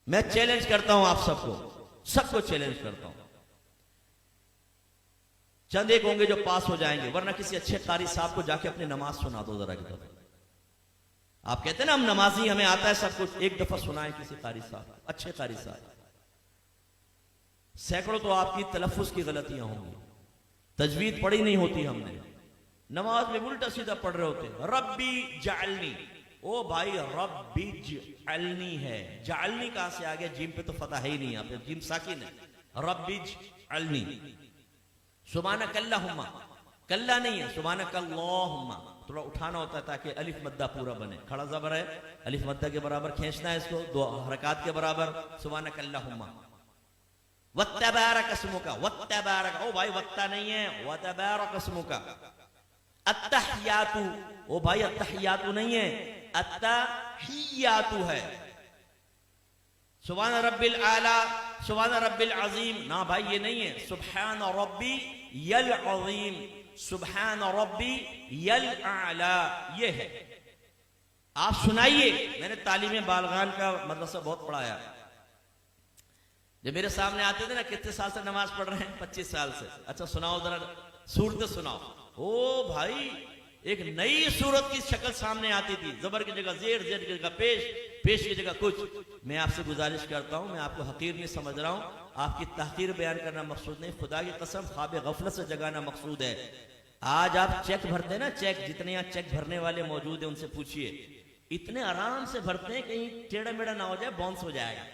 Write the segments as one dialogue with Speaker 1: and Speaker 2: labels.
Speaker 1: मैं चैलेंज करता हूं आप सबको चैलेंज करता हूं। चंद एक होंगे जो पास हो जाएंगे, वरना किसी अच्छे कारी साहब को जाके अपनी नमाज सुना दो जरा की दफा। आप कहते हैं ना हम नमाजी, हमें आता है सब कुछ, एक दफा सुनाए किसी कारी साहब, अच्छे कारी साहब। सैकड़ों तो आपकी तलफ्फुज की गलतियां होंगी, तजवीद पढ़ी नहीं होती हमने, नमाज में उल्टा सीधा पढ़ रहे होते। रब्बी जालनी, ओ भाई रब्बी जालनी है, जालनी कहां से आ गया? जिम पे तो फतह है ही नहीं, यहाँ पे जिम साकिन है। रब्बी जालनी, सुब्हानक अल्लाहुम्मा, कल्ला नहीं है, सुब्हानक अल्लाहुम्मा, थोड़ा उठाना होता है ताकि अलिफ मद्दा पूरा बने। खड़ा जबर है, अलिफ मद्दा के बराबर खींचना है इसको, दो हरकत के बराबर। सुब्हानक अल्लाहुम्मा वत्तबारक अस्मुका, वत्तबारक, ओ भाई वत्ता नहीं है, वत्तबारक अस्मुका। अत्तहियातु, ओ भाई अत्तहियातु नहीं है, अत्तहियातु है। सुभान रब्बिल आला, सुभान रब्बिल अजीम, ना भाई ये नहीं है, सुभान रब्बी यल अजीम, सुभान रब्बी यल आला, ये है। आप सुनाइए। मैंने तालीम बालगान का मदरसा बहुत पढ़ाया। जब मेरे सामने आते थे ना, कितने साल से नमाज पढ़ रहे हैं? 25 साल से। अच्छा सुनाओ जरा, सूरत सुनाओ। ओ भाई एक नई सूरत की शक्ल सामने आती थी, जबर की जगह जेर, जेर की जगह पेश, पेश की जगह कुछ। मैं आपसे गुजारिश करता हूं, मैं आपको हकीर नहीं समझ रहा हूं, आपकी तहकीर बयान करना मकसूद नहीं, खुदा की कसम ख्वाब गफलत से जगाना मकसूद है। आज आप चेक भरते हैं ना, चेक, जितने यहाँ चेक भरने वाले मौजूद है उनसे पूछिए, इतने आराम से भरते हैं, कहीं टेढ़ा मेढ़ा ना हो जाए, बाउंस हो जाएगा।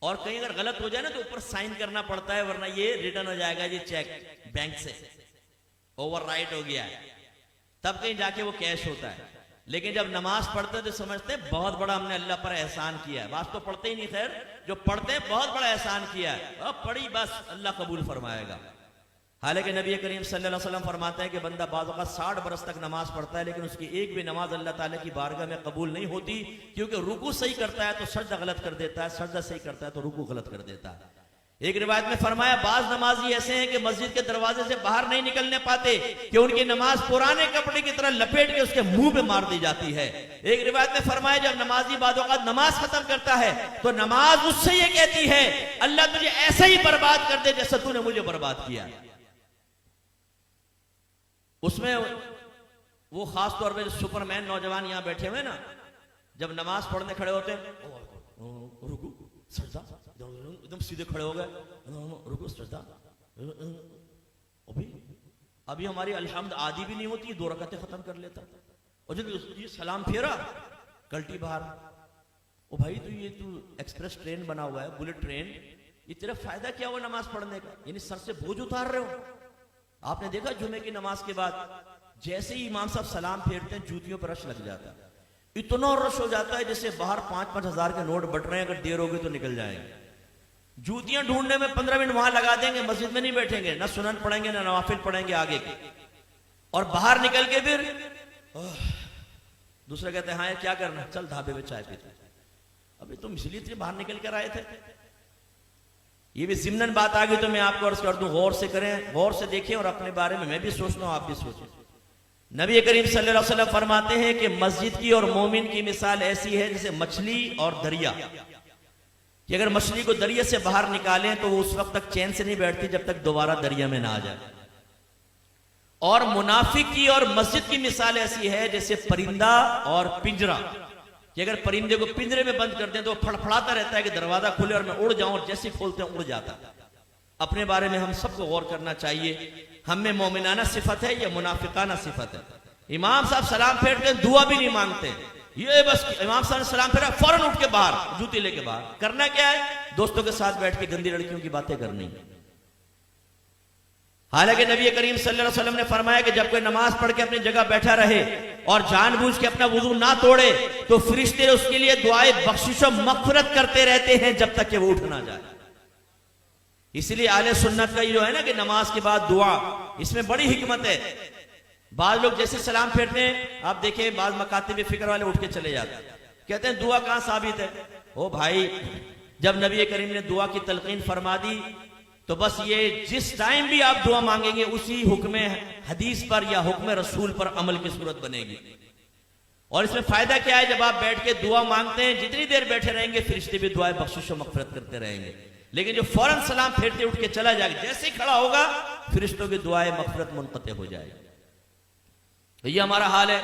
Speaker 1: और कहीं अगर गलत हो जाए ना तो ऊपर साइन करना पड़ता है, वरना ये रिटर्न हो जाएगा ये चेक बैंक से, ओवरराइट हो गया है, तब कहीं जाके वो कैश होता है। लेकिन जब नमाज पढ़ते तो समझते हैं बहुत बड़ा हमने अल्लाह पर एहसान किया है। बात तो पढ़ते ही नहीं, खैर जो पढ़ते हैं बहुत बड़ा एहसान किया है, अब पढ़ी बस अल्लाह कबूल फरमाएगा। हालांकि नबी करीम सल्लल्लाहु अलैहि वसल्लम फरमाते हैं कि बंदा बाज़ औक़ात 60 बरस तक नमाज पढ़ता है, लेकिन उसकी एक भी नमाज अल्लाह ताला की बारगाह में कबूल नहीं होती, क्योंकि रुकू सही करता है तो सजदा गलत कर देता है, सजदा सही करता है तो रुकू गलत कर देता है। एक रिवायत में फरमाया, बाज नमाजी ऐसे हैं कि मस्जिद के दरवाजे से बाहर नहीं निकलने पाते कि उनकी नमाज पुराने कपड़े की तरह लपेट के उसके मुंह पे मार दी जाती है। एक रिवायत में फरमाया, जब नमाजी बाज़ औक़ात नमाज खत्म करता है तो नमाज उससे ये कहती है, अल्लाह तुझे ऐसे ही बर्बाद कर दे जैसे तूने मुझे बर्बाद किया। उसमें वो खास तौर पे सुपरमैन नौजवान यहां बैठे हुए ना, जब नमाज पढ़ने खड़े होते हैं, रुकू सजदा, एकदम सीधे खड़े हो गए, रुकू सजदा, अभी हमारी अल्हम्द आदि भी नहीं होती, 2 रकातें खत्म कर लेता। और जब ये सलाम फेरा, कल्टी बाहर, ओ भाई तो ये तू एक्सप्रेस ट्रेन बना हुआ है, बुलेट ट्रेन, ये तेरा फायदा क्या हुआ नमाज पढ़ने का? यानी सर से बोझ उतार रहे हो। आपने देखा जुमे की नमाज के बाद जैसे ही इमाम साहब सलाम फेरते हैं, जूतियों पर रश लग जाता है, इतना रश हो जाता है जैसे बाहर 5-5 हजार के नोट बट रहे हैं, अगर देर होगी तो निकल जाएंगे। जूतियां ढूंढने में 15 मिनट वहां लगा देंगे, मस्जिद में नहीं बैठेंगे, ना सुनन पढ़ेंगे ना नवाफिल पढ़ेंगे आगे के, और बाहर निकल के फिर दूसरे कहते हैं हाँ क्या करना, चल ढाबे में चाय पीते। अभी तुम इसलिए बाहर निकल कर आए थे। ये भी जिम्नन बात आ गई तो मैं आपको अर्ज कर दूं, गौर से करें, गौर से देखें, और अपने बारे में मैं भी सोचता हूं, आप भी सोचें। नबी करीम सल्लल्लाहु अलैहि वसल्लम फरमाते हैं कि मस्जिद की और मोमिन की मिसाल ऐसी है जैसे मछली और दरिया, कि अगर मछली को दरिया से बाहर निकालें तो वो उस वक्त तक चैन से नहीं बैठती जब तक दोबारा दरिया में ना आ जाए। और मुनाफिक की और मस्जिद की मिसाल ऐसी है जैसे परिंदा और पिंजरा, कि अगर परिंदे को पिंजरे में बंद कर दें तो फड़फड़ाता रहता है कि दरवाजा खुले और मैं उड़ जाऊं, और जैसे खोलते हैं उड़ जाता है। अपने बारे में हम सबको गौर करना चाहिए, हम में मोमिनाना सिफत है या मुनाफिकाना सिफत है। इमाम साहब सलाम फेरते हैं, दुआ भी नहीं मांगते, ये बस इमाम साहब ने सलाम फेरा फौरन उठ के बाहर, जूती लेके बाहर। करना क्या है? दोस्तों के साथ बैठ के गंदी लड़कियों की बातें करनी। हालांकि नबी करीम सल्लल्लाहु अलैहि वसल्लम ने फरमाया कि जब कोई नमाज पढ़ के अपनी जगह बैठा रहे और जानबूझ के अपना वुजू ना तोड़े तो फरिश्ते उसके लिए दुआए बख्शिश और मग़फ़िरत करते रहते हैं जब तक कि वो उठ ना जाए। इसलिए आले सुन्नत का ये जो है ना कि नमाज के बाद दुआ, इसमें बड़ी हिकमत है। बाज लोग जैसे सलाम फेरते हैं, आप देखें बाज मकातिब फिक्र वाले उठ के चले जाते हैं, कहते हैं दुआ कहां साबित है? ओ भाई, जब नबी करीम ने दुआ की तलकीन फरमा दी तो बस ये जिस टाइम भी आप दुआ मांगेंगे उसी हुक्म हदीस पर या हुक्म रसूल पर अमल की सूरत बनेगी। और इसमें फायदा क्या है, जब आप बैठ के दुआ मांगते हैं, जितनी देर बैठे रहेंगे फरिश्ते भी दुआएं बख्शिश और मगफिरत करते रहेंगे। लेकिन जो फौरन सलाम फेरते उठ के चला जाएगा, जैसे ही खड़ा होगा फरिश्तों की दुआएं मगफिरत मुनक़ते हो जाएगी। तो ये हमारा हाल है।